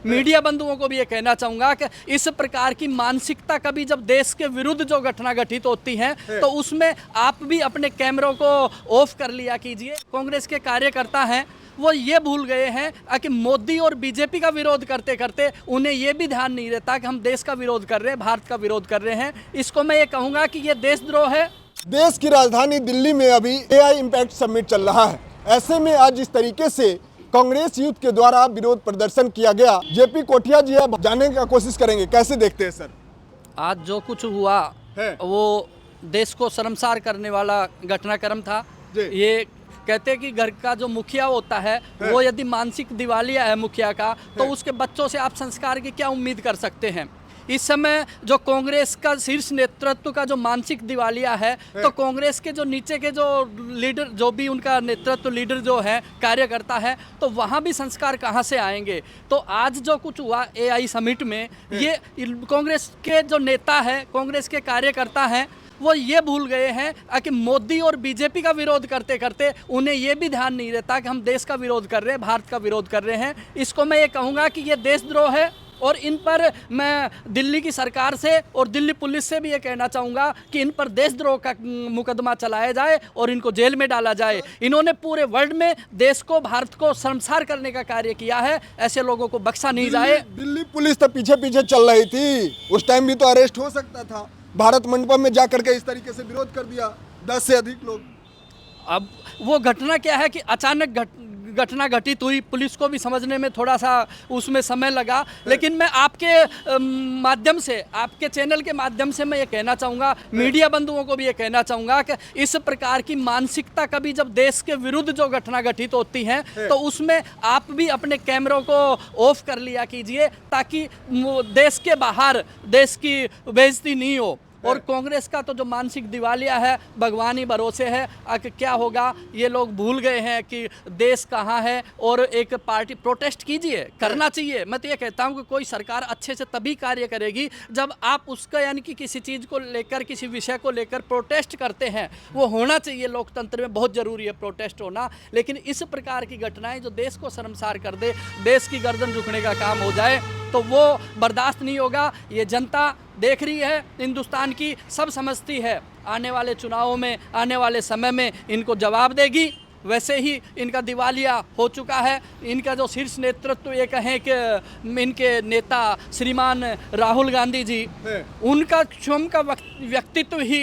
Media बंधुओं को भी ये कहना चाहूंगा कि इस प्रकार की मानसिकता कभी जब देश के विरुद्ध जो घटना घटित होती हैं तो उसमें आप भी अपने कैमरों को ऑफ कर लिया कीजिए। कांग्रेस के कार्यकर्ता हैं वो ये भूल गए हैं कि मोदी और बीजेपी का विरोध करते करते उन्हें ये भी ध्यान नहीं रहता कि हम देश का विरोध कर रहे हैं, भारत का विरोध कर रहे हैं। इसको मैं ये कहूँगा कि ये देशद्रोह है। देश की राजधानी दिल्ली में अभी एआई इम्पैक्ट समिट चल रहा है। ऐसे में आज इस तरीके से कांग्रेस यूथ के द्वारा विरोध प्रदर्शन किया गया। जेपी कोटिया जी है, जानने की कोशिश करेंगे, कैसे देखते हैं सर? आज जो कुछ हुआ वो देश को शर्मसार करने वाला घटनाक्रम था। ये कहते हैं कि घर का जो मुखिया होता है वो यदि मानसिक दिवालिया है मुखिया का, तो उसके बच्चों से आप संस्कार की क्या उम्मीद कर सकते हैं। इस समय जो कांग्रेस का शीर्ष नेतृत्व का जो मानसिक दिवालिया है, तो कांग्रेस के जो नीचे के जो लीडर, जो भी उनका नेतृत्व लीडर जो है, कार्यकर्ता है, तो वहाँ भी संस्कार कहाँ से आएंगे। तो आज जो कुछ हुआ एआई समिट में, ये कांग्रेस के जो नेता है, कांग्रेस के कार्यकर्ता हैं, वो ये भूल गए हैं कि मोदी और बीजेपी का विरोध करते करते उन्हें ये भी ध्यान नहीं रहता कि हम देश का विरोध कर रहे हैं, भारत का विरोध कर रहे हैं। इसको मैं ये कहूँगा कि ये देशद्रोह है और इन पर मैं दिल्ली की सरकार से और दिल्ली पुलिस से भी ये कहना चाहूँगा कि इन पर देशद्रोह का मुकदमा चलाया जाए और इनको जेल में डाला जाए। इन्होंने पूरे वर्ल्ड में देश को, भारत को शर्मसार करने का कार्य किया है। ऐसे लोगों को बख्शा नहीं जाए। दिल्ली पुलिस तो पीछे पीछे चल रही थी, उस टाइम भी तो अरेस्ट हो सकता था। भारत मंडपम में जाकर के इस तरीके से विरोध कर दिया 10 से अधिक लोग। अब वो घटना क्या है कि अचानक घटना घटित हुई, पुलिस को भी समझने में थोड़ा सा उसमें समय लगा। लेकिन मैं आपके माध्यम से, आपके चैनल के माध्यम से मैं ये कहना चाहूँगा, मीडिया बंधुओं को भी ये कहना चाहूँगा कि इस प्रकार की मानसिकता कभी जब देश के विरुद्ध जो घटना घटित होती हैं तो उसमें आप भी अपने कैमरों को ऑफ कर लिया कीजिए, ताकि देश के बाहर देश की बेइज्जती नहीं हो। और कांग्रेस का तो जो मानसिक दिवालिया है, भगवान ही भरोसे है कि क्या होगा। ये लोग भूल गए हैं कि देश कहाँ है। और एक पार्टी प्रोटेस्ट कीजिए, करना चाहिए। मैं तो ये कहता हूँ कि कोई सरकार अच्छे से तभी कार्य करेगी जब आप उसका, यानी कि किसी चीज़ को लेकर, किसी विषय को लेकर प्रोटेस्ट करते हैं। वो होना चाहिए, लोकतंत्र में बहुत ज़रूरी है प्रोटेस्ट होना। लेकिन इस प्रकार की घटनाएँ जो देश को शर्मसार कर दे, देश की गर्दन झुकने का काम हो जाए, तो वो बर्दाश्त नहीं होगा। ये जनता देख रही है, हिंदुस्तान की सब समझती है। आने वाले चुनावों में, आने वाले समय में इनको जवाब देगी। वैसे ही इनका दिवालिया हो चुका है। इनका जो शीर्ष नेतृत्व, ये कहें कि इनके नेता श्रीमान राहुल गांधी जी, उनका स्वयं का व्यक्तित्व ही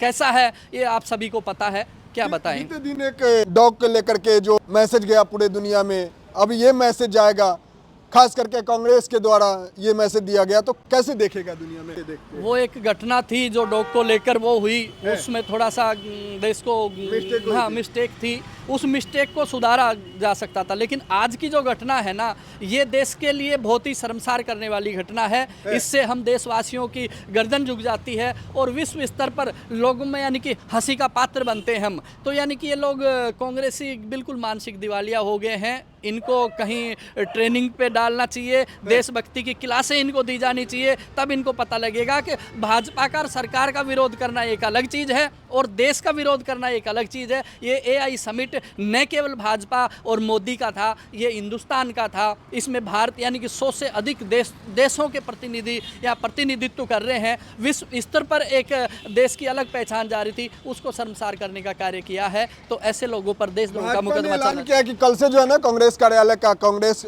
कैसा है ये आप सभी को पता है। क्या बताएं। बीते दिन एक डॉग को लेकर के जो मैसेज गया पूरे दुनिया में, अब ये मैसेज जाएगा, खास करके कांग्रेस के द्वारा ये मैसेज दिया गया, तो कैसे देखेगा दुनिया में? देखते वो एक घटना थी जो डॉग को लेकर वो हुई, उसमें थोड़ा सा देश को मिस्टेक थी। उस मिस्टेक को सुधारा जा सकता था। लेकिन आज की जो घटना है ना, ये देश के लिए बहुत ही शर्मसार करने वाली घटना है। इससे हम देशवासियों की गर्दन झुक जाती है और विश्व स्तर पर लोगों में, यानी कि हंसी का पात्र बनते हैं हम। तो यानी कि ये लोग कांग्रेसी बिल्कुल मानसिक दिवालिया हो गए हैं। इनको कहीं ट्रेनिंग पे डालना चाहिए, देशभक्ति की क्लासें इनको दी जानी चाहिए। तब इनको पता लगेगा कि भाजपा का सरकार का विरोध करना एक अलग चीज़ है और देश का विरोध करना एक अलग चीज़ है। ये एआई समिट न केवल भाजपा और मोदी का था, ये हिंदुस्तान का था। इसमें भारत, यानी कि 100 से अधिक देशों के प्रतिनिधि या प्रतिनिधित्व कर रहे हैं। विश्व स्तर पर एक देश की अलग पहचान जा रही थी, उसको शर्मसार करने का कार्य किया है। तो ऐसे लोगों पर देशद्रोह का मुकदमा चला किया कि कल से जो है ना, कांग्रेस कार्यालय का, कांग्रेस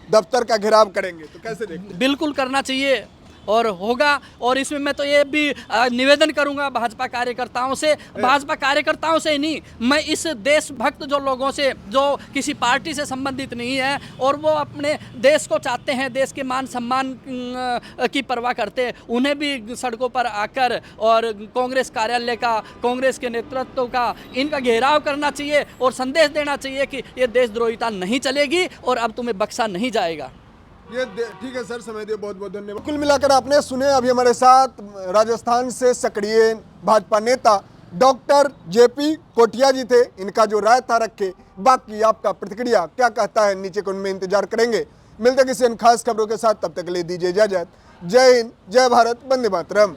दफ्तर का घेराव करेंगे, तो कैसे देखते हैं? बिल्कुल करना चाहिए और होगा। और इसमें मैं तो ये भी निवेदन करूंगा भाजपा कार्यकर्ताओं से, भाजपा कार्यकर्ताओं से ही नहीं, मैं इस देशभक्त जो लोगों से, जो किसी पार्टी से संबंधित नहीं है और वो अपने देश को चाहते हैं, देश के मान सम्मान की परवाह करते हैं, उन्हें भी सड़कों पर आकर और कांग्रेस कार्यालय का, कांग्रेस के नेतृत्व का इनका घेराव करना चाहिए और संदेश देना चाहिए कि ये देशद्रोहिता नहीं चलेगी और अब तुम्हें बख्शा नहीं जाएगा। ये ठीक है सर, समय दिए बहुत बहुत धन्यवाद। कुल मिलाकर आपने सुने, अभी हमारे साथ राजस्थान से सक्रिय भाजपा नेता डॉक्टर जेपी कोटिया जी थे। इनका जो राय था रखे, बाकी आपका प्रतिक्रिया क्या कहता है नीचे कमेंट में इंतजार करेंगे। मिलते किसी अन्य खास खबरों के साथ, तब तक के लिए दीजिए इजाजत। जय हिंद, जय भारत, वंदे मातरम।